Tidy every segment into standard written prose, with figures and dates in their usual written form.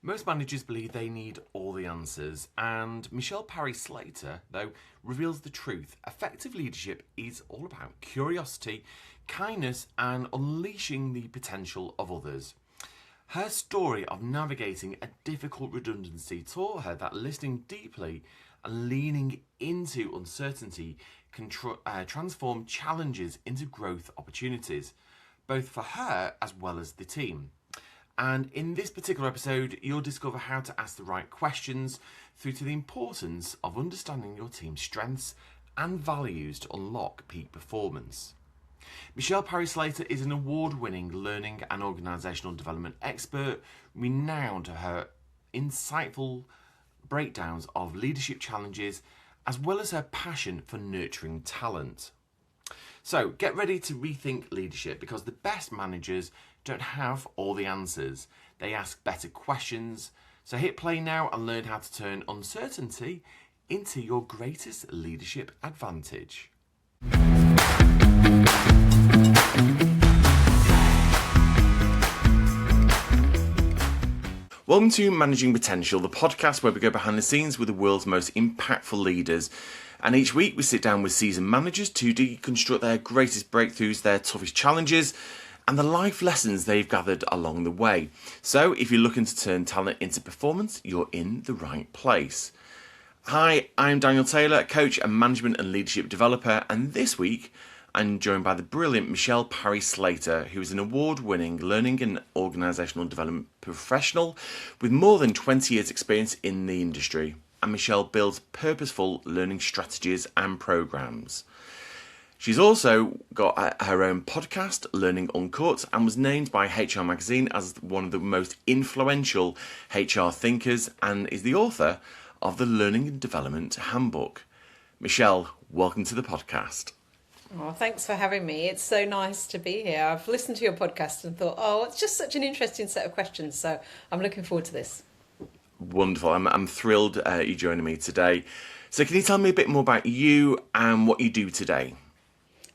Most managers believe they need all the answers, and Michelle Parry-Slater, though, reveals the truth. Effective leadership is all about curiosity, kindness, and unleashing the potential of others. Her story of navigating a difficult redundancy taught her that listening deeply and leaning into uncertainty can transform challenges into growth opportunities, both for her as well as the team. And in this particular episode, you'll discover how to ask the right questions through to the importance of understanding your team's strengths and values to unlock peak performance. Michelle Parry-Slater is an award-winning learning and organisational development expert, renowned for her insightful breakdowns of leadership challenges, as well as her passion for nurturing talent. So get ready to rethink leadership, because the best managers don't have all the answers. They ask better questions. So hit play now and learn how to turn uncertainty into your greatest leadership advantage. Welcome to Managing Potential, the podcast where we go behind the scenes with the world's most impactful leaders. And each week we sit down with seasoned managers to deconstruct their greatest breakthroughs, their toughest challenges, and the life lessons they've gathered along the way. So if you're looking to turn talent into performance, you're in the right place. Hi, I'm Daniel Taylor, coach and management and leadership developer, and this week I'm joined by the brilliant Michelle Parry-Slater, who is an award-winning learning and organisational development professional with more than 20 years' experience in the industry. And Michelle builds purposeful learning strategies and programs. She's also got her own podcast, Learning Uncut, and was named by HR Magazine as one of the most influential HR thinkers, and is the author of the Learning and Development Handbook. Michelle, welcome to the podcast. Oh, thanks for having me. It's so nice to be here. I've listened to your podcast and thought, it's just such an interesting set of questions. So I'm looking forward to this. Wonderful. I'm thrilled you're joining me today. So can you tell me a bit more about you and what you do today?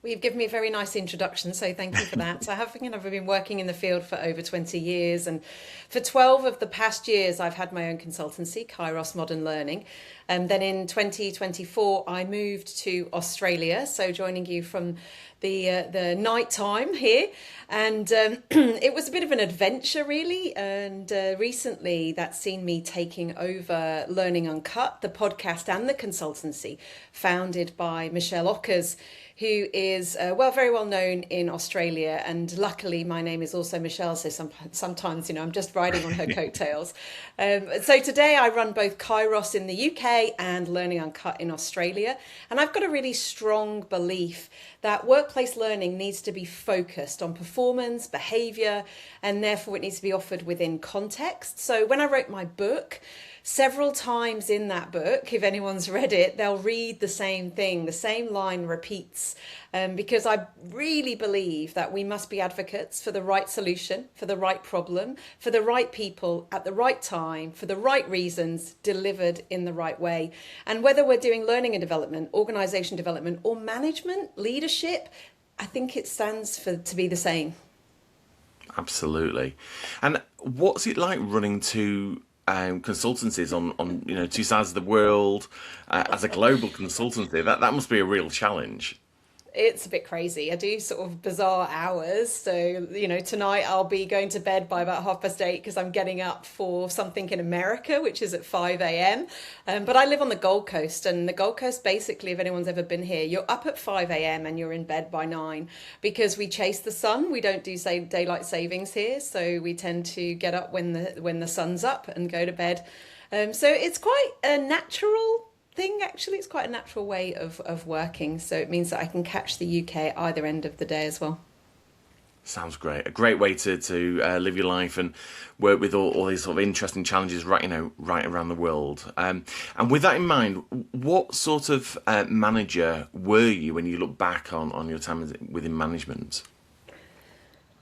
Well, you've given me a very nice introduction, so thank you for that. So I've been working in the field for over 20 years, and for 12 of the past years, I've had my own consultancy, Kairos Modern Learning. And then in 2024, I moved to Australia, so joining you from the night time here. And it was a bit of an adventure, really. And recently, that's seen me taking over Learning Uncut, the podcast and the consultancy, founded by Michelle Ockers, who is very well known in Australia, and luckily my name is also Michelle, so sometimes I'm just riding on her coattails. So today I run both Kairos in the UK and Learning Uncut in Australia, and I've got a really strong belief that workplace learning needs to be focused on performance, behaviour, and therefore it needs to be offered within context. So when I wrote my book, several times in that book, if anyone's read it, they'll read the same thing, the same line repeats, because I really believe that we must be advocates for the right solution, for the right problem, for the right people at the right time, for the right reasons, delivered in the right way. And whether we're doing learning and development, organisation development, or management, leadership, I think it stands to be the same. Absolutely. And what's it like running two consultancies on two sides of the world as a global consultancy? That must be a real challenge. It's a bit crazy. I do sort of bizarre hours. So, tonight I'll be going to bed by about 8:30 because I'm getting up for something in America, which is at 5 a.m. But I live on the Gold Coast, and the Gold Coast, basically, if anyone's ever been here, you're up at 5 a.m. and you're in bed by 9 because we chase the sun. We don't do daylight savings here. So we tend to get up when the sun's up and go to bed. So it's quite a natural thing, actually. It's quite a natural way of working, so it means that I can catch the UK at either end of the day as well. Sounds great. A great way to live your life and work with all these sort of interesting challenges right around the world. And with that in mind, what sort of manager were you when you look back on your time within management?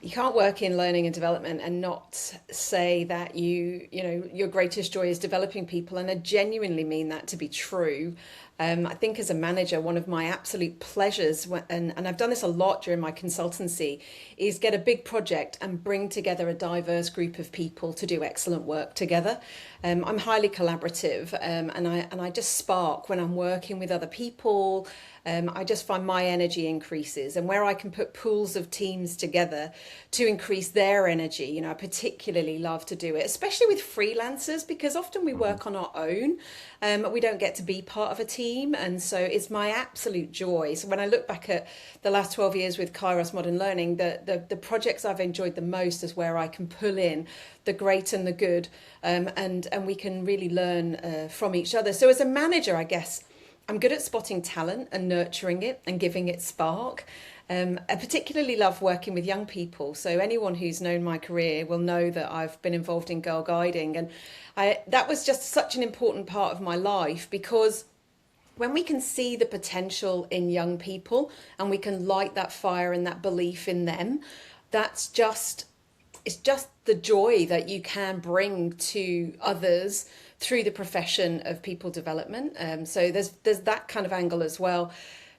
You can't work in learning and development and not say that your greatest joy is developing people, and I genuinely mean that to be true. I think as a manager, one of my absolute pleasures, and I've done this a lot during my consultancy, is get a big project and bring together a diverse group of people to do excellent work together. I'm highly collaborative, and I just spark when I'm working with other people. I just find my energy increases, and where I can put pools of teams together to increase their energy, I particularly love to do it, especially with freelancers, because often we work on our own. We don't get to be part of a team, and so it's my absolute joy. So when I look back at the last 12 years with Kairos Modern Learning, the projects I've enjoyed the most is where I can pull in the great and the good, and we can really learn from each other. So as a manager, I guess I'm good at spotting talent and nurturing it and giving it spark. I particularly love working with young people. So anyone who's known my career will know that I've been involved in girl guiding. And that was just such an important part of my life, because when we can see the potential in young people and we can light that fire and that belief in them, it's just the joy that you can bring to others through the profession of people development. So there's that kind of angle as well.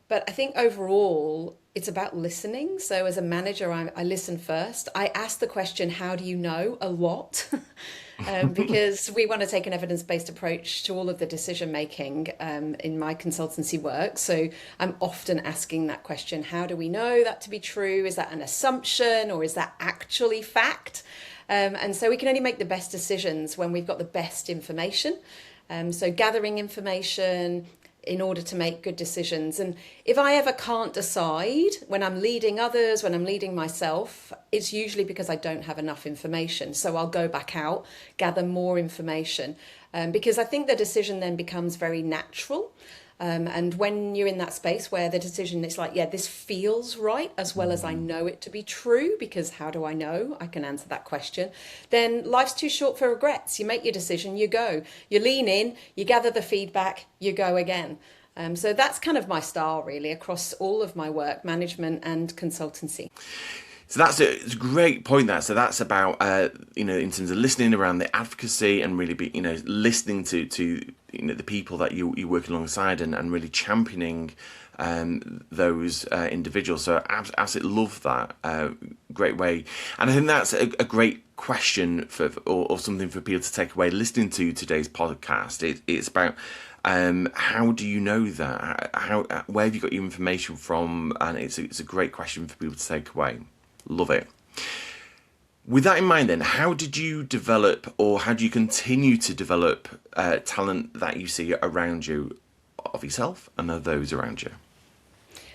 But I think overall, it's about listening. So as a manager, I listen first. I ask the question, how do you know, a lot? Because we want to take an evidence-based approach to all of the decision-making in my consultancy work. So I'm often asking that question, how do we know that to be true? Is that an assumption, or is that actually fact? And so we can only make the best decisions when we've got the best information. So gathering information in order to make good decisions. And if I ever can't decide when I'm leading others, when I'm leading myself, it's usually because I don't have enough information. So I'll go back out, gather more information, because I think the decision then becomes very natural. And when you're in that space where the decision is like, yeah, this feels right, as well as I know it to be true, because how do I know? I can answer that question. Then life's too short for regrets. You make your decision, you go. You lean in, you gather the feedback, you go again. So that's kind of my style, really, across all of my work, management and consultancy. So it's a great point there. So that's about, in terms of listening around the advocacy and really listening to the people that you work alongside and really championing those individuals. So I absolutely love that. Great way. And I think that's a great question or something for people to take away listening to today's podcast. It's about how do you know that? Where have you got your information from? And it's a great question for people to take away. Love it. With that in mind then, how did you develop, or how do you continue to develop talent that you see around you, of yourself and of those around you?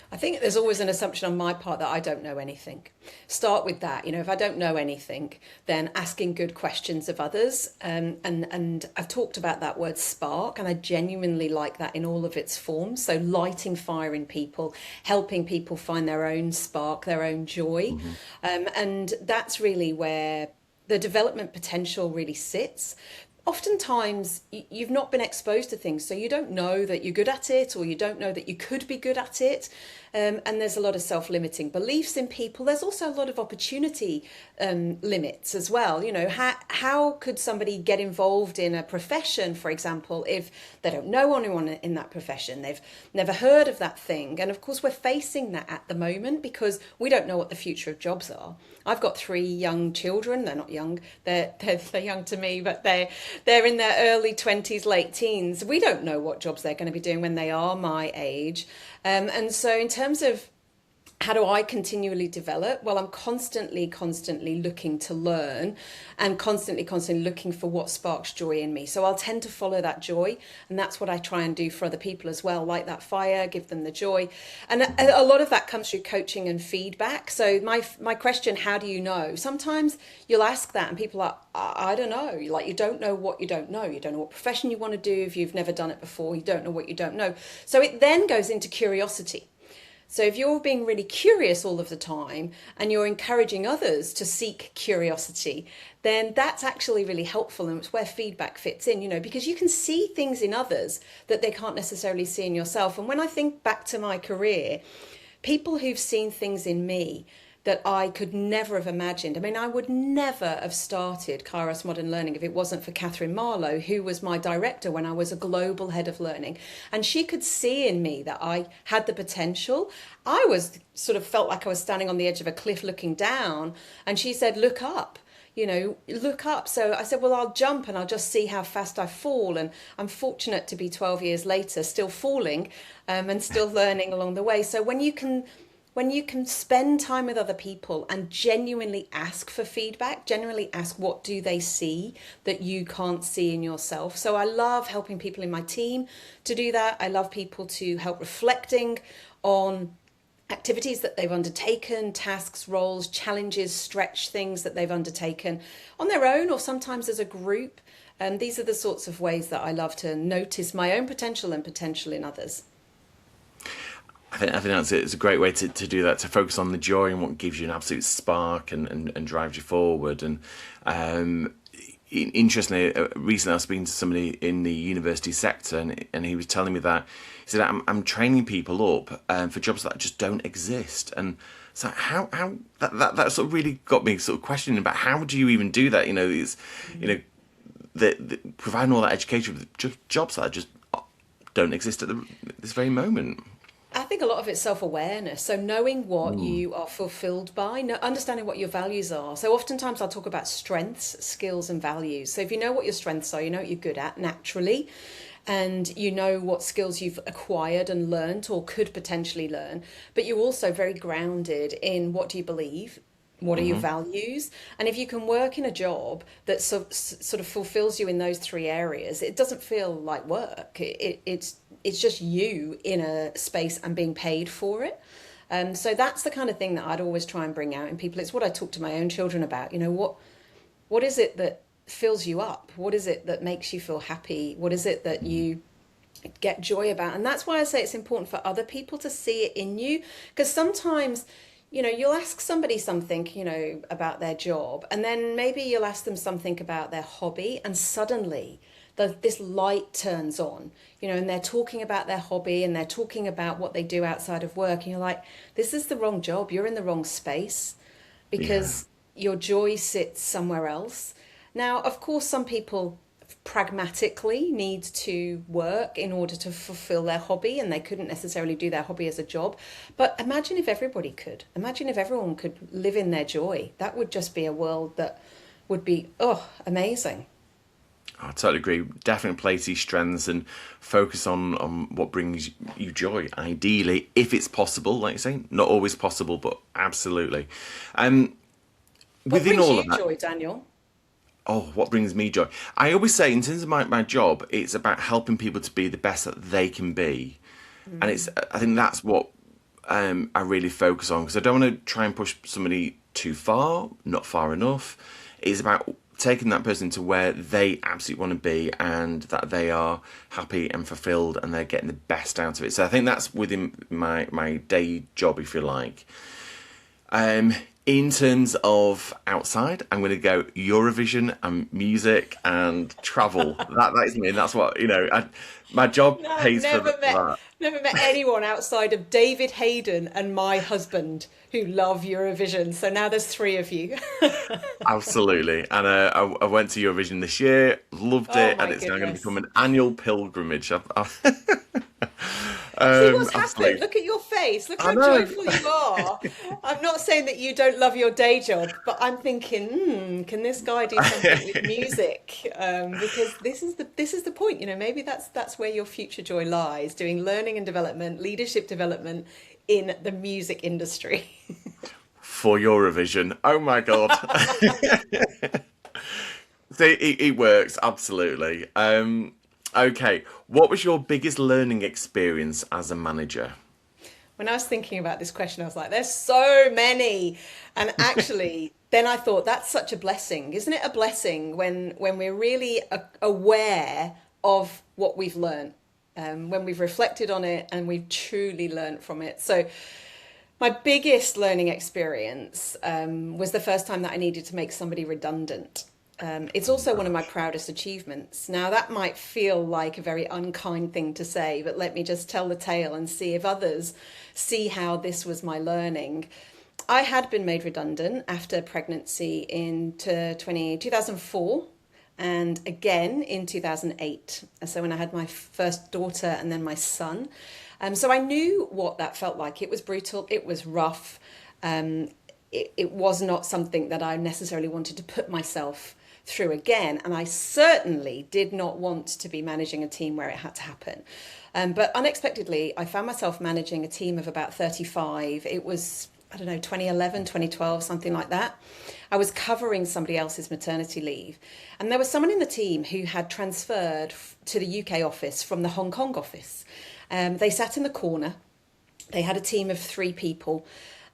I think there's always an assumption on my part that I don't know anything. Start with that. If I don't know anything, then asking good questions of others. And I've talked about that word spark, and I genuinely like that in all of its forms. So lighting fire in people, helping people find their own spark, their own joy. Mm-hmm. And that's really where the development potential really sits. Oftentimes you've not been exposed to things, so you don't know that you're good at it, or you don't know that you could be good at it. And there's a lot of self-limiting beliefs in people. There's also a lot of opportunity limits as well. How could somebody get involved in a profession, for example, if they don't know anyone in that profession? They've never heard of that thing. And of course, we're facing that at the moment because we don't know what the future of jobs are. I've got 3 young children. They're not young. They're young to me, but they're in their early 20s, late teens. We don't know what jobs they're going to be doing when they are my age. And so in terms of how do I continually develop? Well, I'm constantly looking to learn, and constantly looking for what sparks joy in me. So I'll tend to follow that joy, and that's what I try and do for other people as well. Light that fire, give them the joy. And a lot of that comes through coaching and feedback. So my question, how do you know? Sometimes you'll ask that and people are, I don't know. Like, you don't know what you don't know. You don't know what profession you want to do if you've never done it before. You don't know what you don't know. So it then goes into curiosity. So if you're being really curious all of the time and you're encouraging others to seek curiosity, then that's actually really helpful, and it's where feedback fits in, because you can see things in others that they can't necessarily see in yourself. And when I think back to my career, people who've seen things in me, that I could never have imagined. I mean, I would never have started Kairos Modern Learning if it wasn't for Catherine Marlowe, who was my director when I was a global head of learning. And she could see in me that I had the potential. I was sort of felt like I was standing on the edge of a cliff looking down. And she said, look up. Look up. So I said, well, I'll jump and I'll just see how fast I fall. And I'm fortunate to be 12 years later, still falling and still learning along the way. So when you can spend time with other people and genuinely ask for feedback, genuinely ask what do they see that you can't see in yourself. So I love helping people in my team to do that. I love people to help reflecting on activities that they've undertaken, tasks, roles, challenges, stretch things that they've undertaken on their own or sometimes as a group. And these are the sorts of ways that I love to notice my own potential and potential in others. I think that's it. It's a great way to do that, to focus on the joy and what gives you an absolute spark and drives you forward. And interestingly, recently I was speaking to somebody in the university sector, and he was telling me that he said, I'm training people up for jobs that just don't exist. And so how that sort of really got me sort of questioning about how do you even do that? Providing all that education for jobs that just don't exist at this very moment. I think a lot of it's self-awareness. So knowing what you are fulfilled by, understanding what your values are. So oftentimes I'll talk about strengths, skills and values. So if you know what your strengths are, you know what you're good at naturally, and you know what skills you've acquired and learned or could potentially learn, but you're also very grounded in what do you believe, what are your values? And if you can work in a job that sort of fulfills you in those three areas, it doesn't feel like work. It's just you in a space and being paid for it. So that's the kind of thing that I'd always try and bring out in people. It's what I talk to my own children about. What is it that fills you up? What is it that makes you feel happy? What is it that you get joy about? And that's why I say it's important for other people to see it in you, because sometimes you'll ask somebody something, about their job, and then maybe you'll ask them something about their hobby, and suddenly this light turns on, and they're talking about their hobby and they're talking about what they do outside of work. And you're like, this is the wrong job. You're in the wrong space because your joy sits somewhere else. Now, of course, some people pragmatically need to work in order to fulfill their hobby, and they couldn't necessarily do their hobby as a job. But imagine if everybody could. Imagine if everyone could live in their joy. That would just be a world that would be, amazing. I totally agree. Definitely play to your strengths and focus on what brings you joy, ideally, if it's possible, like you say. Not always possible, but absolutely. Within all of that, joy, Daniel? Oh, what brings me joy? I always say, in terms of my job, it's about helping people to be the best that they can be. And I think that's what I really focus on, because I don't want to try and push somebody too far, not far enough. It's about taking that person to where they absolutely want to be, and that they are happy and fulfilled and they're getting the best out of it. So I think that's within my day job, if you like. In terms of outside, I'm going to go Eurovision and music and travel. That is me, and that's what, my job pays for that. Never met anyone outside of David Hayden and my husband who love Eurovision. So now there's three of you. Absolutely. And I went to Eurovision this year, loved it, and it's now going to become an annual pilgrimage. See what's happened? Look at your face. Look how joyful you are. I'm not saying that you don't love your day job, but I'm thinking, can this guy do something with music? Because this is the point. Maybe that's where your future joy lies: doing learning and development, leadership development in the music industry. For Eurovision, oh my god! See, it works absolutely. Okay, what was your biggest learning experience as a manager? When I was thinking about this question, I was like, there's so many. And actually, then I thought, that's such a blessing. Isn't it a blessing when we're really aware of what we've learned, when we've reflected on it and we've truly learned from it? So my biggest learning experience was the first time that I needed to make somebody redundant. It's also one of my proudest achievements. Now, that might feel like a very unkind thing to say, but let me just tell the tale and see if others see how this was my learning. I had been made redundant after pregnancy in 2004 and again in 2008. So when I had my first daughter and then my son. So I knew what that felt like. It was brutal, it was rough. It was not something that I necessarily wanted to put myself through again. And I certainly did not want to be managing a team where it had to happen. But unexpectedly, I found myself managing a team of about 35. It was, I don't know, 2011, 2012, something like that. I was covering somebody else's maternity leave. And there was someone in the team who had transferred to the UK office from the Hong Kong office. They sat in the corner. They had a team of 3 people.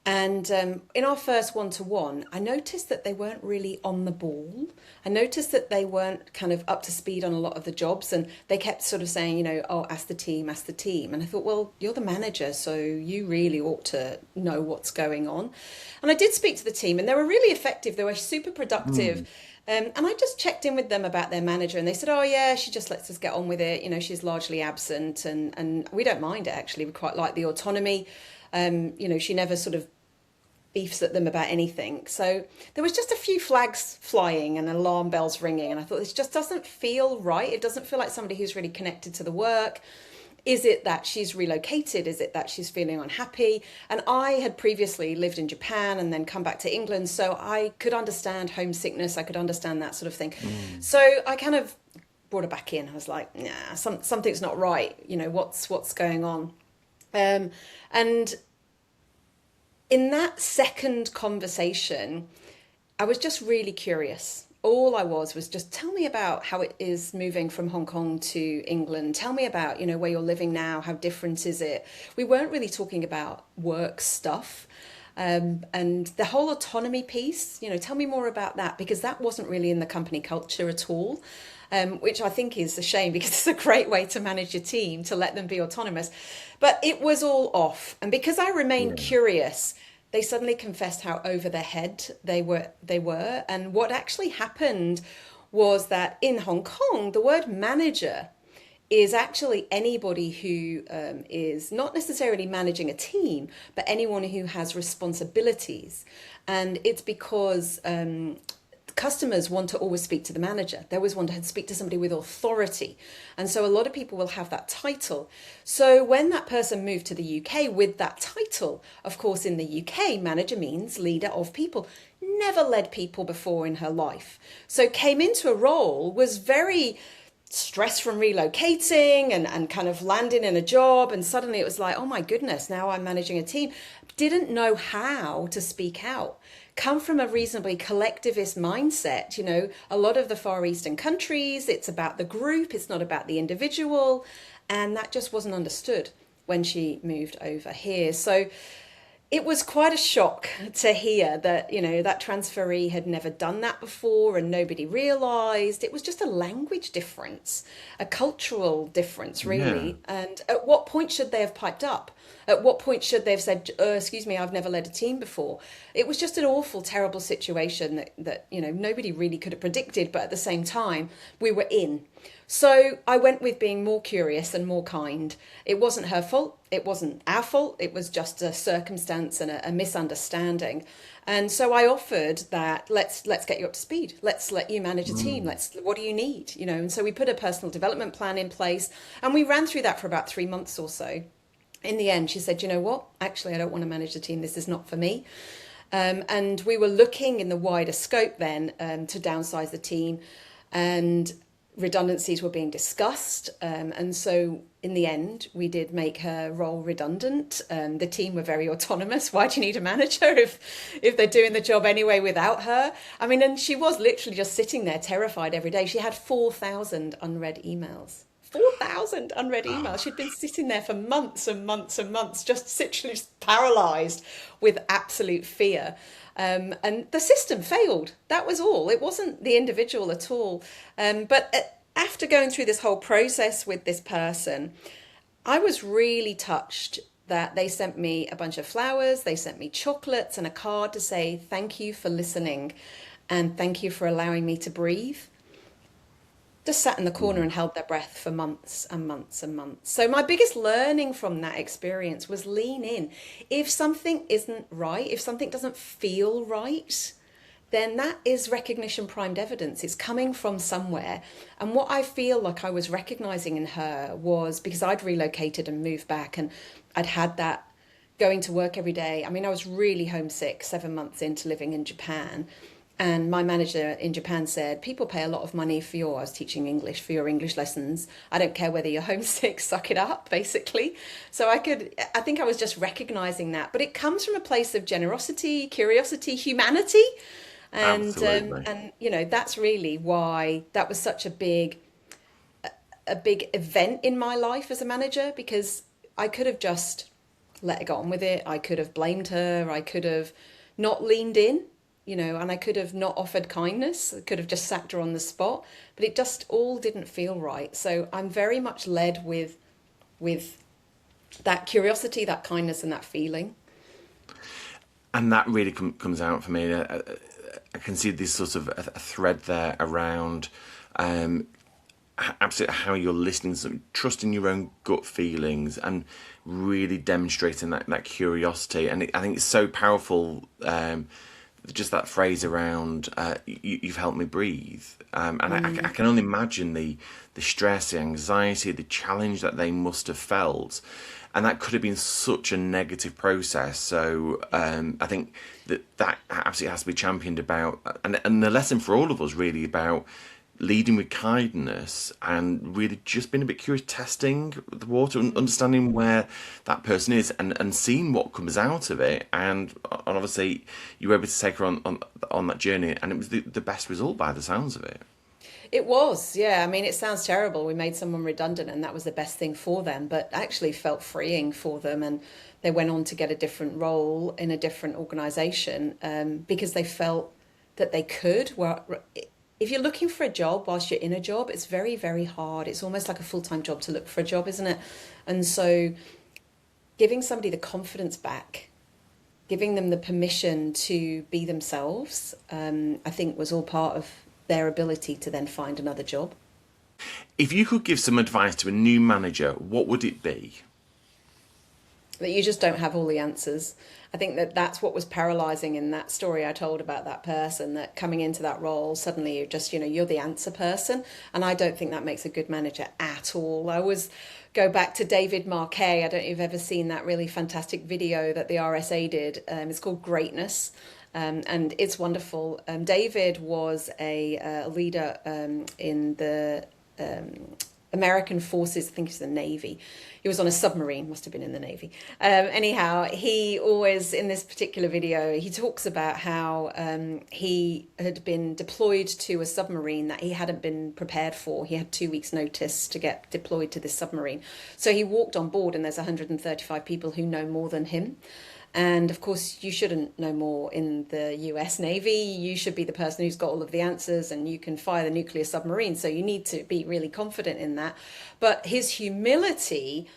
And in our first one-to-one, I noticed that they weren't really on the ball. I noticed that they weren't kind of up to speed on a lot of the jobs. And they kept sort of saying, you know, oh, ask the team, ask the team. And I thought, well, you're the manager, so you really ought to know what's going on. And I did speak to the team, and they were really effective. They were super productive. And I just checked in with them about their manager, and they said, oh, yeah, she just lets us get on with it. You know, she's largely absent, and we don't mind it, actually. We quite like the autonomy. You know, she never sort of beefs at them about anything. So there was just a few flags flying and alarm bells ringing. And I thought, this just doesn't feel right. It doesn't feel like somebody who's really connected to the work. Is it that she's relocated? Is it that she's feeling unhappy? And I had previously lived in Japan and then come back to England. So I could understand homesickness. I could understand that sort of thing. So I kind of brought her back in. I was like, nah, something's not right. You know, what's going on? And in that second conversation, I was just really curious. All I was just tell me about how it is moving from Hong Kong to England. Tell me about, you know, where you're living now. How different is it? We weren't really talking about work stuff. And the whole autonomy piece, you know, tell me more about that, because that wasn't really in the company culture at all. Which I think is a shame, because it's a great way to manage your team, to let them be autonomous. But it was all off. And because I remained curious, they suddenly confessed how over their head they were. And what actually happened was that in Hong Kong, the word manager is actually anybody who is not necessarily managing a team, but anyone who has responsibilities. And it's because customers want to always speak to the manager. They always want to speak to somebody with authority. And so a lot of people will have that title. So when that person moved to the UK with that title, of course, in the UK, manager means leader of people. Never led people before in her life. So came into a role, was very stressed from relocating and kind of landing in a job. And suddenly it was like, oh my goodness, now I'm managing a team. Didn't know how to speak out. Come from a reasonably collectivist mindset. You know, a lot of the Far Eastern countries, it's about the group, it's not about the individual. And that just wasn't understood when she moved over here. So it was quite a shock to hear that, you know, that transferee had never done that before and nobody realised. It was just a language difference, a cultural difference, really. Yeah. And at what point should they have piped up? At what point should they have said, excuse me, I've never led a team before? It was just an awful, terrible situation that, you know, nobody really could have predicted. But at the same time, we were in. So I went with being more curious and more kind. It wasn't her fault. It wasn't our fault. It was just a circumstance and a misunderstanding. And so I offered that, let's get you up to speed. Let's let you manage a team. What do you need? You know, and so we put a personal development plan in place, and we ran through that for about 3 months or so. In the end, she said, you know what? Actually, I don't want to manage the team. This is not for me. And we were looking in the wider scope then to downsize the team, and redundancies were being discussed. And so in the end, we did make her role redundant. The team were very autonomous. Why do you need a manager if they're doing the job anyway without her? I mean, and she was literally just sitting there terrified every day. She had 4,000 unread emails. 4,000 unread emails. She'd been sitting there for months and months and months, just literally paralysed with absolute fear. And the system failed. That was all. It wasn't the individual at all. But after going through this whole process with this person, I was really touched that they sent me a bunch of flowers. They sent me chocolates and a card to say, thank you for listening and thank you for allowing me to breathe. just sat in the corner and held their breath for months and months and months. So my biggest learning from that experience was lean in. If something isn't right, if something doesn't feel right, then that is recognition primed evidence. It's coming from somewhere. And what I feel like I was recognizing in her was because I'd relocated and moved back, and I'd had that going to work every day. I mean, I was really homesick 7 months into living in Japan. And my manager in Japan said, people pay a lot of money for I was teaching English, for your English lessons. I don't care whether you're homesick, suck it up, basically. So I think I was just recognizing that. But it comes from a place of generosity, curiosity, humanity. Absolutely. And that's really why that was such a big event in my life as a manager, because I could have just let her get on with it. I could have blamed her. I could have not leaned in, and I could have not offered kindness. I could have just sacked her on the spot, but it just all didn't feel right. So I'm very much led with that curiosity, that kindness, and that feeling. And that really comes out for me. I can see this sort of a thread there around absolutely how you're listening, trusting your own gut feelings, and really demonstrating that curiosity. And I think it's so powerful. Just that phrase around you've helped me breathe, and I can only imagine the stress, the anxiety, the challenge that they must have felt, and that could have been such a negative process. So I think that absolutely has to be championed about, and the lesson for all of us really about leading with kindness and really just being a bit curious, testing the water and understanding where that person is, and seeing what comes out of it. And obviously you were able to take her on that journey, and it was the best result by the sounds of it. It was, yeah. I mean, it sounds terrible. We made someone redundant and that was the best thing for them, but actually felt freeing for them. And they went on to get a different role in a different organization, because they felt that they could. Well, if you're looking for a job whilst you're in a job, it's very, very hard. It's almost like a full-time job to look for a job, isn't it? And so giving somebody the confidence back, giving them the permission to be themselves, I think was all part of their ability to then find another job. If you could give some advice to a new manager, what would it be? That you just don't have all the answers. I think that's what was paralyzing in that story I told about that person, that coming into that role, suddenly you're just, you're the answer person. And I don't think that makes a good manager at all. I always go back to David Marquet. I don't know if you've ever seen that really fantastic video that the RSA did. It's called Greatness. And it's wonderful. David was a leader in the American forces. I think it's the Navy. He was on a submarine, must have been in the Navy. Anyhow, he always, in this particular video, he talks about how he had been deployed to a submarine that he hadn't been prepared for. He had 2 weeks' notice to get deployed to this submarine. So he walked on board, and there's 135 people who know more than him. And of course, you shouldn't know more in the US Navy. You should be the person who's got all of the answers, and you can fire the nuclear submarine. So you need to be really confident in that. But his humility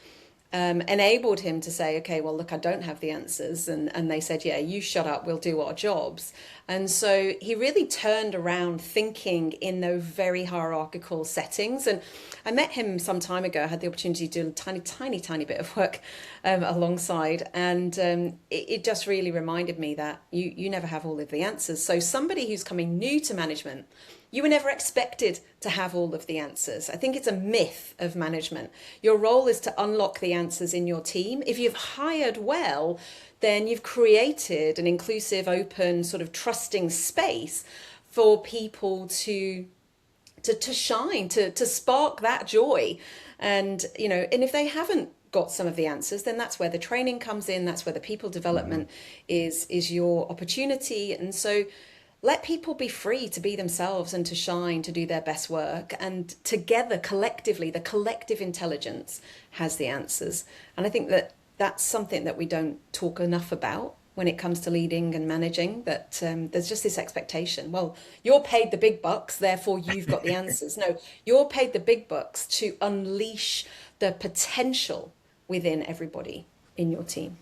enabled him to say, okay, well, look, I don't have the answers. And they said, yeah, you shut up, we'll do our jobs. And so he really turned around thinking in those very hierarchical settings. And I met him some time ago. I had the opportunity to do a tiny bit of work alongside. And it just really reminded me that you never have all of the answers. So somebody who's coming new to management, you were never expected to have all of the answers. I think it's a myth of management. Your role is to unlock the answers in your team. If you've hired well, then you've created an inclusive, open, sort of trusting space for people to shine, to spark that joy. And, and if they haven't got some of the answers, then that's where the training comes in. That's where the people development is your opportunity. And so let people be free to be themselves and to shine, to do their best work. And together, collectively, the collective intelligence has the answers. And I think that that's something that we don't talk enough about when it comes to leading and managing, that there's just this expectation. Well, you're paid the big bucks, therefore you've got the answers. No, you're paid the big bucks to unleash the potential within everybody in your team.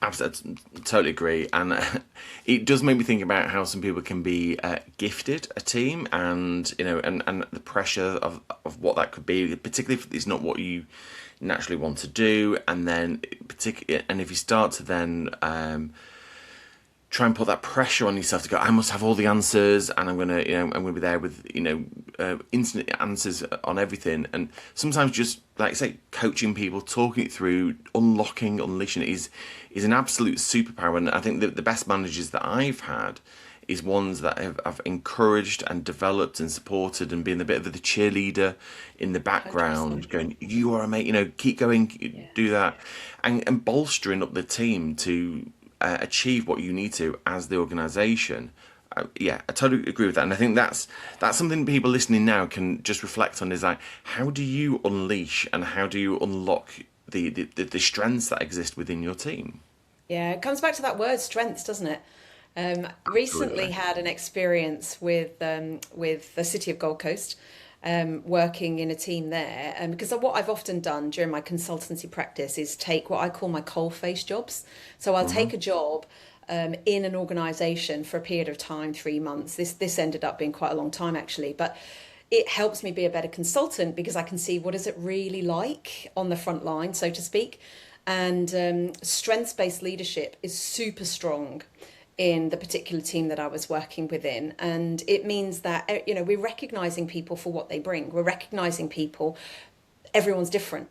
Absolutely, totally agree, and it does make me think about how some people can be gifted a team, and and the pressure of what that could be, particularly if it's not what you naturally want to do, and then and if you start to then try and put that pressure on yourself to go, I must have all the answers, and I'm gonna be there with instant answers on everything. And sometimes just like I say, coaching people, talking it through, unleashing it is an absolute superpower. And I think the best managers that I've had is ones that have encouraged and developed and supported and been a bit of the cheerleader in the background, 100%. going, you are a mate, keep going, do that, and bolstering up the team to achieve what you need to as the organisation. Yeah, I totally agree with that, and I think that's something people listening now can just reflect on. Is like, how do you unleash and how do you unlock the strengths that exist within your team? Yeah, it comes back to that word strengths, doesn't it? Recently Absolutely. had an experience with the City of Gold Coast, working in a team there. Because what I've often done during my consultancy practice is take what I call my coalface jobs. So I'll take a job in an organisation for a period of time, 3 months. This ended up being quite a long time actually, but it helps me be a better consultant because I can see what is it really like on the front line, so to speak. And strengths-based leadership is super strong in the particular team that I was working within. And it means that, we're recognizing people for what they bring. We're recognizing people, everyone's different.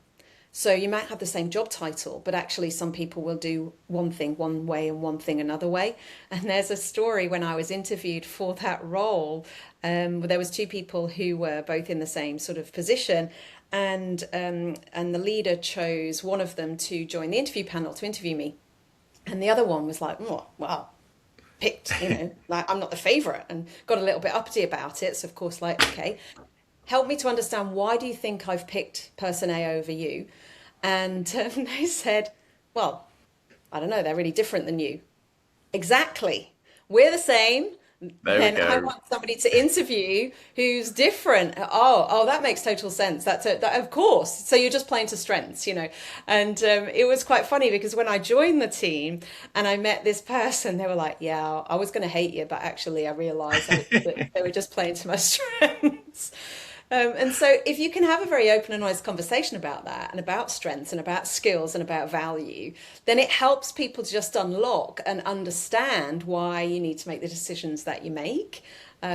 So you might have the same job title, but actually some people will do one thing one way and one thing another way. And there's a story when I was interviewed for that role, there was two people who were both in the same sort of position, and the leader chose one of them to join the interview panel to interview me, and the other one was like, oh, wow, picked, like I'm not the favorite, and got a little bit uppity about it. So of course, like, okay, help me to understand, why do you think I've picked person A over you? And they said, well, I don't know, they're really different than you. Exactly. We're the same. There we Then I go. want somebody to interview who's different. Oh, that makes total sense. That, of course. So you're just playing to strengths. And it was quite funny because when I joined the team and I met this person, they were like, "Yeah, I was going to hate you, but actually, I realised that they were just playing to my strengths." And so, if you can have a very open and honest conversation about that, and about strengths, and about skills, and about value, then it helps people to just unlock and understand why you need to make the decisions that you make.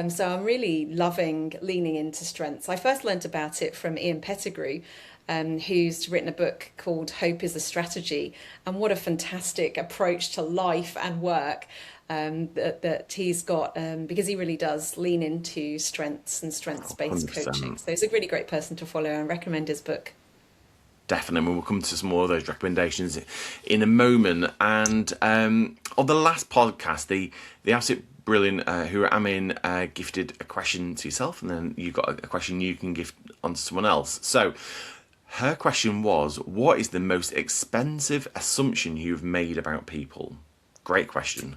So, I'm really loving leaning into strengths. I first learned about it from Ian Pettigrew, who's written a book called Hope is a Strategy. And what a fantastic approach to life and work that he's got, because he really does lean into strengths and strengths-based coaching. 100%. So he's a really great person to follow, and recommend his book. Definitely, we'll come to some more of those recommendations in a moment. And on the last podcast, the absolute brilliant Who Am In gifted a question to yourself, and then you got a question you can gift onto someone else. So her question was, what is the most expensive assumption you've made about people? Great question.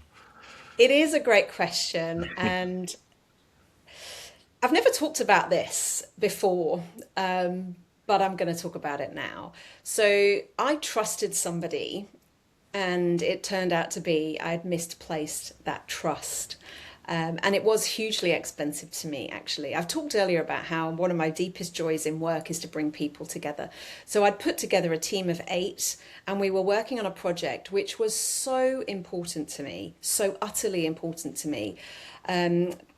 It is a great question, and I've never talked about this before, but I'm going to talk about it now. So I trusted somebody, and it turned out to be I'd misplaced that trust. And it was hugely expensive to me, actually. I've talked earlier about how one of my deepest joys in work is to bring people together. So I'd put together a team of 8, and we were working on a project which was so important to me, so utterly important to me.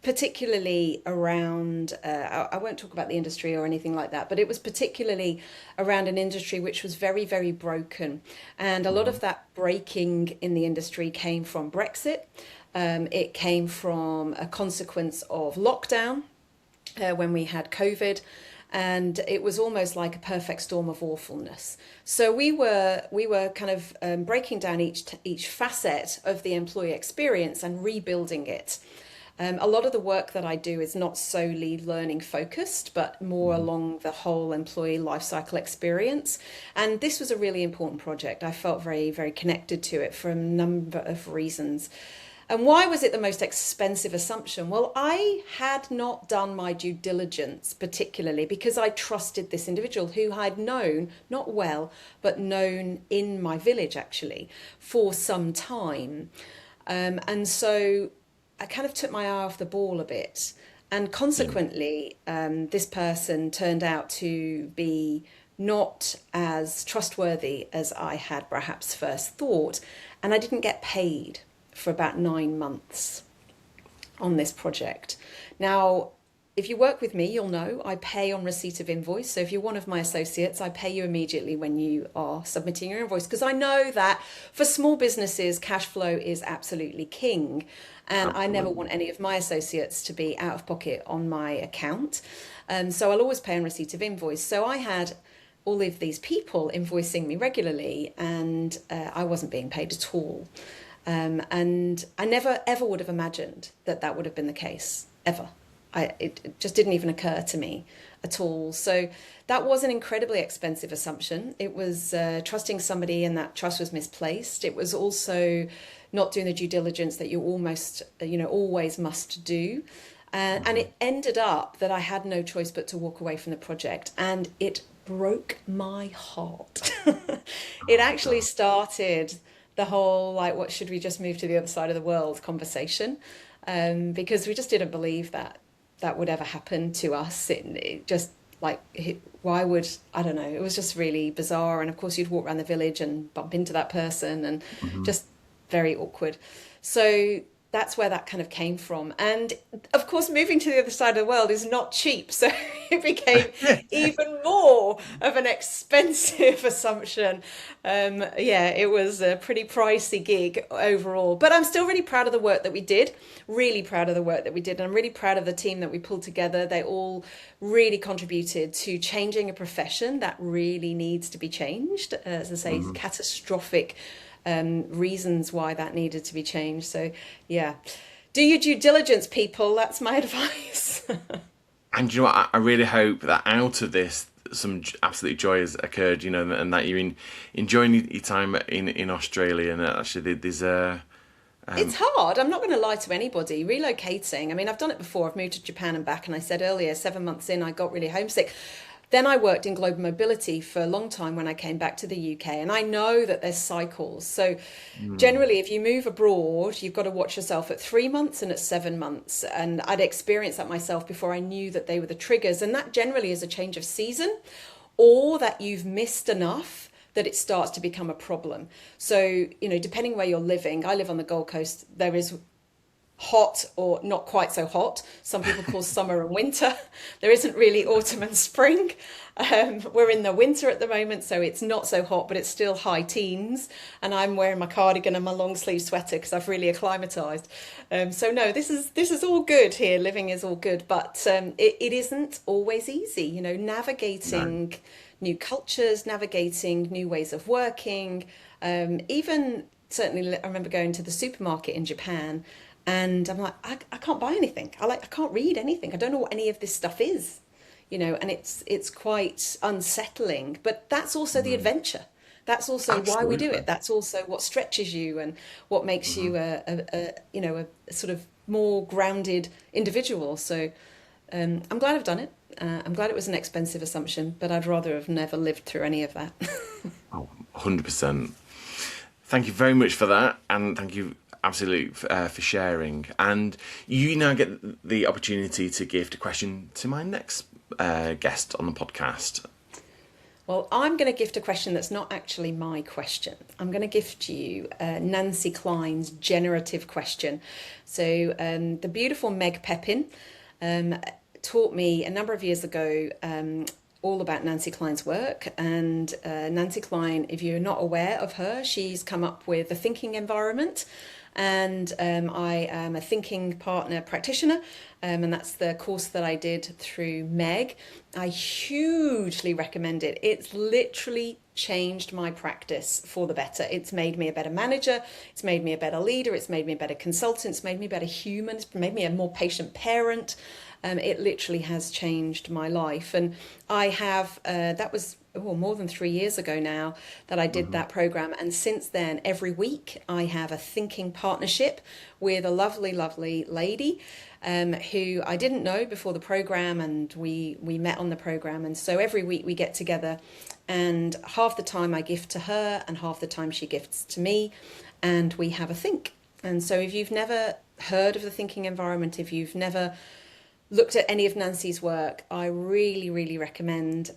Particularly around, I won't talk about the industry or anything like that, but it was particularly around an industry which was very, very broken. And a lot of that breaking in the industry came from Brexit. It came from a consequence of lockdown, when we had COVID, and it was almost like a perfect storm of awfulness. So we were kind of breaking down each facet of the employee experience and rebuilding it. A lot of the work that I do is not solely learning focused, but more along the whole employee lifecycle experience. And this was a really important project. I felt very, very connected to it for a number of reasons. And why was it the most expensive assumption? Well, I had not done my due diligence particularly because I trusted this individual who I'd known, not well, but known in my village actually for some time. And so I kind of took my eye off the ball a bit. And Yeah. consequently, this person turned out to be not as trustworthy as I had perhaps first thought. And I didn't get paid for about 9 months on this project. Now, if you work with me, you'll know I pay on receipt of invoice. So if you're one of my associates, I pay you immediately when you are submitting your invoice because I know that for small businesses, cash flow is absolutely king. And I never Absolutely. want any of my associates to be out of pocket on my account. So I'll always pay on receipt of invoice. So I had all of these people invoicing me regularly and I wasn't being paid at all. And I never ever would have imagined that that would have been the case, ever. It just didn't even occur to me at all. So that was an incredibly expensive assumption. It was trusting somebody and that trust was misplaced. It was also not doing the due diligence that you almost, always must do. And it ended up that I had no choice but to walk away from the project. And it broke my heart. It Oh, actually God. started the whole, like, what should we just move to the other side of the world conversation? Because we just didn't believe that that would ever happen to us. It just like, why would, I don't know, it was just really bizarre. And of course, you'd walk around the village and bump into that person and Hmm. just very awkward. So that's where that kind of came from. And of course, moving to the other side of the world is not cheap. So it became even more of an expensive assumption. Yeah, it was a pretty pricey gig overall. But I'm still really proud of the work that we did, really proud of the work that we did. And I'm really proud of the team that we pulled together. They all really contributed to changing a profession that really needs to be changed. As I say, Hmm. catastrophic reasons why that needed to be changed. So, yeah, do your due diligence, people. That's my advice. And you know what? I really hope that out of this, some absolute joy has occurred. And that you're enjoying your time in Australia. And actually, there's a It's hard. I'm not going to lie to anybody. Relocating, I mean, I've done it before. I've moved to Japan and back. And I said earlier, 7 months in, I got really homesick. Then I worked in global mobility for a long time when I came back to the UK. And I know that there's cycles. So generally, if you move abroad, you've got to watch yourself at 3 months and at 7 months. And I'd experienced that myself before I knew that they were the triggers. And that generally is a change of season or that you've missed enough that it starts to become a problem. So, depending where you're living, I live on the Gold Coast, there is hot or not quite so hot. Some people call summer and winter. There isn't really autumn and spring. We're in the winter at the moment, so it's not so hot, but it's still high teens. And I'm wearing my cardigan and my long sleeve sweater because I've really acclimatized. So no, this is all good here. Living is all good, but it isn't always easy. no. Navigating new cultures, navigating new ways of working. Even certainly, I remember going to the supermarket in Japan and I'm like, I can't buy anything. I can't read anything. I don't know what any of this stuff is, and it's quite unsettling. But that's also the Mm. adventure. That's also why we do Absolutely. it. That's also what stretches you and what makes Hmm. you a sort of more grounded individual. So I'm glad I've done it. I'm glad it was an expensive assumption, but I'd rather have never lived through any of that. Oh, 100%. Thank you very much for that, and thank you absolutely for sharing. And you now get the opportunity to gift a question to my next guest on the podcast. Well, I'm going to gift a question that's not actually my question. I'm going to gift you Nancy Klein's generative question. So, the beautiful Meg Pepin taught me a number of years ago all about Nancy Klein's work. And Nancy Klein, if you're not aware of her, she's come up with the thinking environment. And I am a thinking partner practitioner, and that's the course that I did through Meg. I hugely recommend it. It's literally changed my practice for the better. It's made me a better manager, it's made me a better leader, it's made me a better consultant, it's made me a better human, it's made me a more patient parent. It literally has changed my life. And I have, that was more than 3 years ago now that I did that program. And since then, every week I have a thinking partnership with a lovely, lovely lady who I didn't know before the program, and we met on the program. And so every week we get together, and half the time I gift to her and half the time she gifts to me, and we have a think. And so if you've never heard of the thinking environment, if you've never looked at any of Nancy's work, I really, really recommend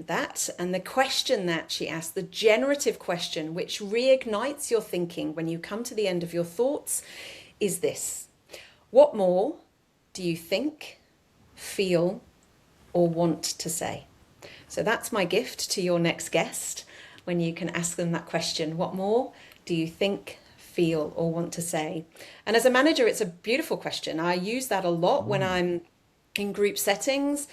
that. And the question that she asked, the generative question, which reignites your thinking when you come to the end of your thoughts, is this: what more do you think, feel, or want to say? So that's my gift to your next guest, when you can ask them that question: what more do you think, feel, or want to say? And as a manager, it's a beautiful question. I use that a lot when I'm in group settings,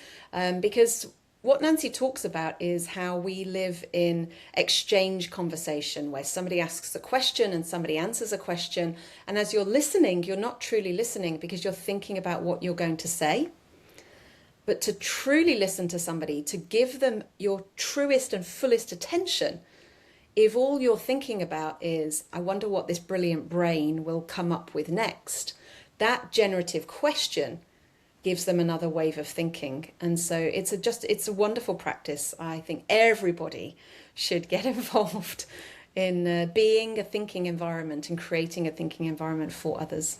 because what Nancy talks about is how we live in exchange conversation, where somebody asks a question and somebody answers a question. And as you're listening, you're not truly listening because you're thinking about what you're going to say. But to truly listen to somebody, to give them your truest and fullest attention, if all you're thinking about is, I wonder what this brilliant brain will come up with next, that generative question gives them another wave of thinking. And so it's a wonderful practice. I think everybody should get involved in being a thinking environment and creating a thinking environment for others.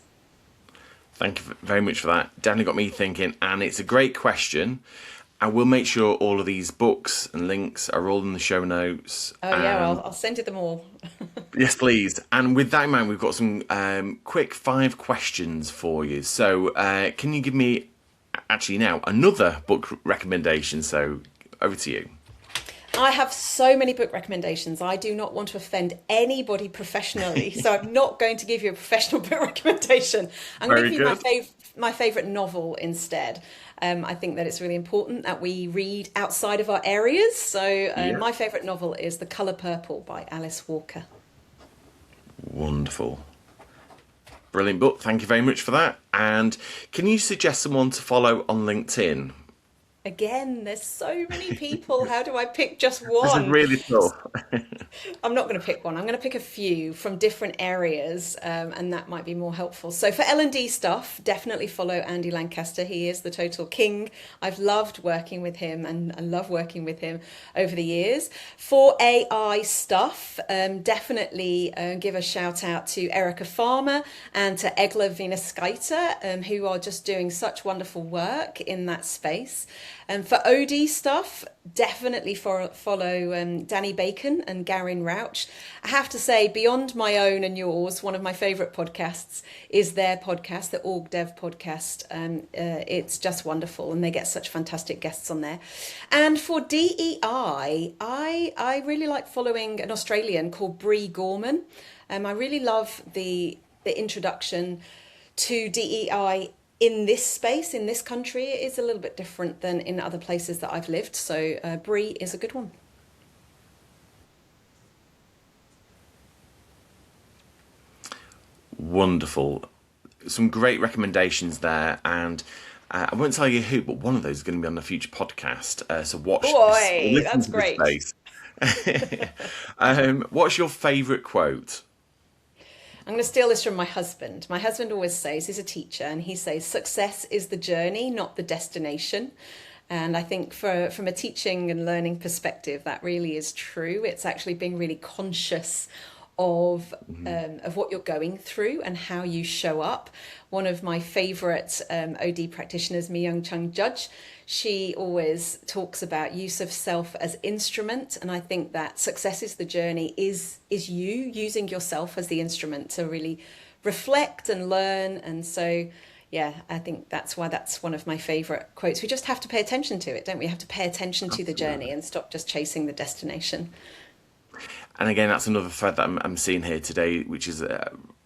Thank you very much for that. Definitely got me thinking, and it's a great question. And we'll make sure all of these books and links are all in the show notes. Oh yeah, I'll send you them all. Yes, please. And with that in mind, we've got some quick 5 questions for you. So can you give me, actually now, another book recommendation? So over to you. I have so many book recommendations. I do not want to offend anybody professionally, so I'm not going to give you a professional book recommendation. I'm going to give you my favourite novel instead. I think that it's really important that we read outside of our areas. So my favourite novel is The Colour Purple by Alice Walker. Wonderful. Brilliant book. Thank you very much for that. And can you suggest someone to follow on LinkedIn? Again, there's so many people. How do I pick just one? This is really tough. I'm not going to pick one. I'm going to pick a few from different areas, and that might be more helpful. So for L&D stuff, definitely follow Andy Lancaster. He is the total king. I've loved working with him, and I love working with him over the years. For AI stuff, definitely give a shout out to Erica Farmer and to Egla Vinaskaita, who are just doing such wonderful work in that space. And for OD stuff, definitely follow Danny Bacon and Garin Rauch. I have to say, beyond my own and yours, one of my favourite podcasts is their podcast, the Org Dev podcast. It's just wonderful, and they get such fantastic guests on there. And for DEI, I really like following an Australian called Bree Gorman. I really love the introduction to DEI in this space, in this country. It is a little bit different than in other places that I've lived. So Bree is a good one. Wonderful. Some great recommendations there. And I won't tell you who, but one of those is going to be on the future podcast. So watch. Boy, that's great. What's your favourite quote? I'm going to steal this from my husband. My husband always says, he's a teacher, and he says, success is the journey, not the destination. And I think from a teaching and learning perspective, that really is true. It's actually being really conscious of what you're going through and how you show up. One of my favourite OD practitioners, Mi-Young Chung Judge, she always talks about use of self as instrument. And I think that success is the journey is you using yourself as the instrument to really reflect and learn. And so, yeah, I think that's why that's one of my favourite quotes. We just have to pay attention to it, don't we? We have to pay attention to the journey and stop just chasing the destination. And again, that's another thread that I'm seeing here today, which is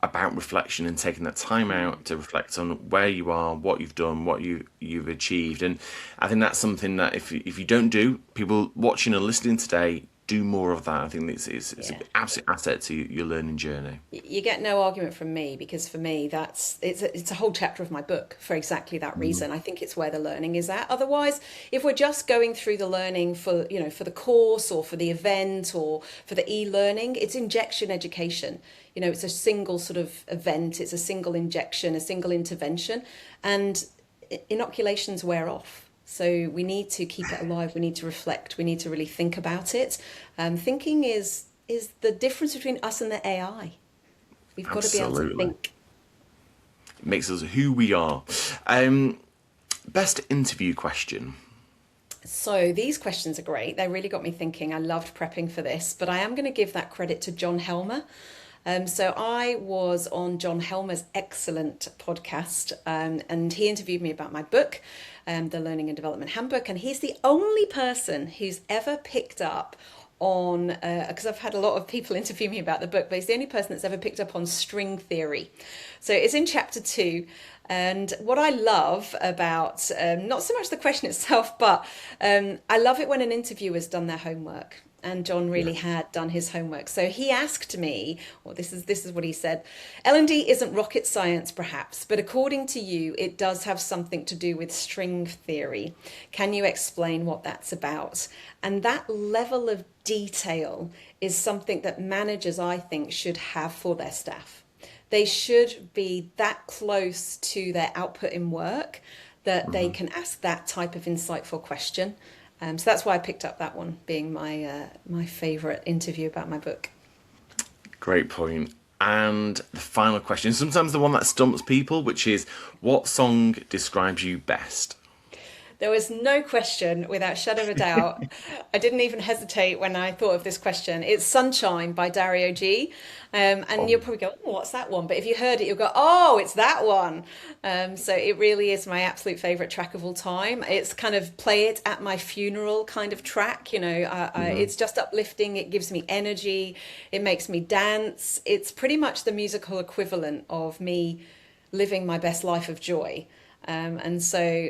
about reflection and taking that time out to reflect on where you are, what you've done, what you've achieved. And I think that's something that if you don't do, people watching and listening today, do more of that. I think it's Yeah. an absolute asset to your learning journey. You get no argument from me, because for me it's a whole chapter of my book for exactly that reason. I think it's where the learning is at. Otherwise, if we're just going through the learning for, for the course or for the event or for the e-learning, it's injection education. It's a single sort of event, it's a single injection, a single intervention, and inoculations wear off. So we need to keep it alive. We need to reflect. We need to really think about it. Thinking is the difference between us and the AI. We've got to be able to think. It makes us who we are. Best interview question. So these questions are great. They really got me thinking. I loved prepping for this, but I am going to give that credit to John Helmer. So I was on John Helmer's excellent podcast, and he interviewed me about my book, the Learning and Development Handbook, and he's the only person who's ever picked up on, because I've had a lot of people interview me about the book, but he's the only person that's ever picked up on string theory. So it's in chapter 2. And what I love about, not so much the question itself, but I love it when an interviewer's done their homework. And John really had done his homework. So he asked me, well, this is what he said. L&D isn't rocket science, perhaps, but according to you, it does have something to do with string theory. Can you explain what that's about? And that level of detail is something that managers, I think, should have for their staff. They should be that close to their output in work that they can ask that type of insightful question. So that's why I picked up that one, being my favourite interview about my book. Great point. And the final question, sometimes the one that stumps people, which is, what song describes you best? There was no question, without shadow of a doubt. I didn't even hesitate when I thought of this question. It's Sunshine by Dario G. And you'll probably go, oh, what's that one? But if you heard it, you'll go, oh, it's that one. So it really is my absolute favourite track of all time. It's kind of play it at my funeral kind of track. It's just uplifting. It gives me energy. It makes me dance. It's pretty much the musical equivalent of me living my best life of joy. And so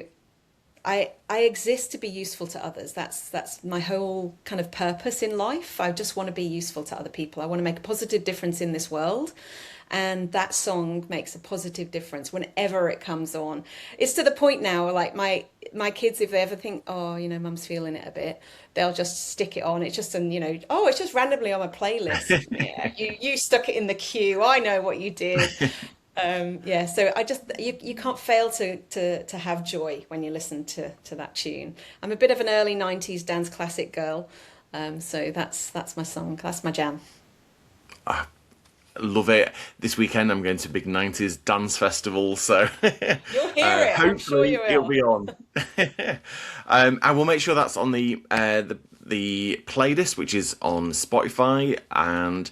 I exist to be useful to others. That's my whole kind of purpose in life. I just want to be useful to other people. I want to make a positive difference in this world. And that song makes a positive difference whenever it comes on. It's to the point now, like my kids, if they ever think, oh, mum's feeling it a bit, they'll just stick it on. It's just, it's just randomly on my playlist. Yeah, you stuck it in the queue. I know what you did. So I just you can't fail to have joy when you listen to that tune. I'm a bit of an early 90s dance classic girl, so that's my song, that's my jam. I love it. This weekend I'm going to a big 90s dance festival, so you'll hear it. Hopefully I'm sure you will. It'll be on. I will make sure that's on the playlist, which is on Spotify. And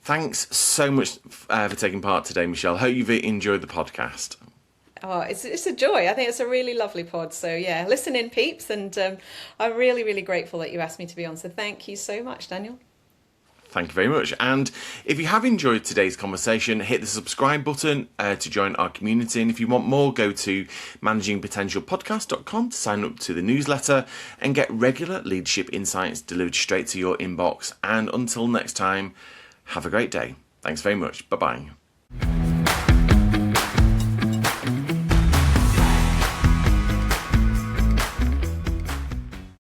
thanks so much for taking part today, Michelle. Hope you've enjoyed the podcast. Oh, it's a joy. I think it's a really lovely pod. So yeah, listen in, peeps. And I'm really, really grateful that you asked me to be on. So thank you so much, Daniel. Thank you very much. And if you have enjoyed today's conversation, hit the subscribe button to join our community. And if you want more, go to managingpotentialpodcast.com to sign up to the newsletter and get regular leadership insights delivered straight to your inbox. And until next time, have a great day. Thanks very much. Bye-bye.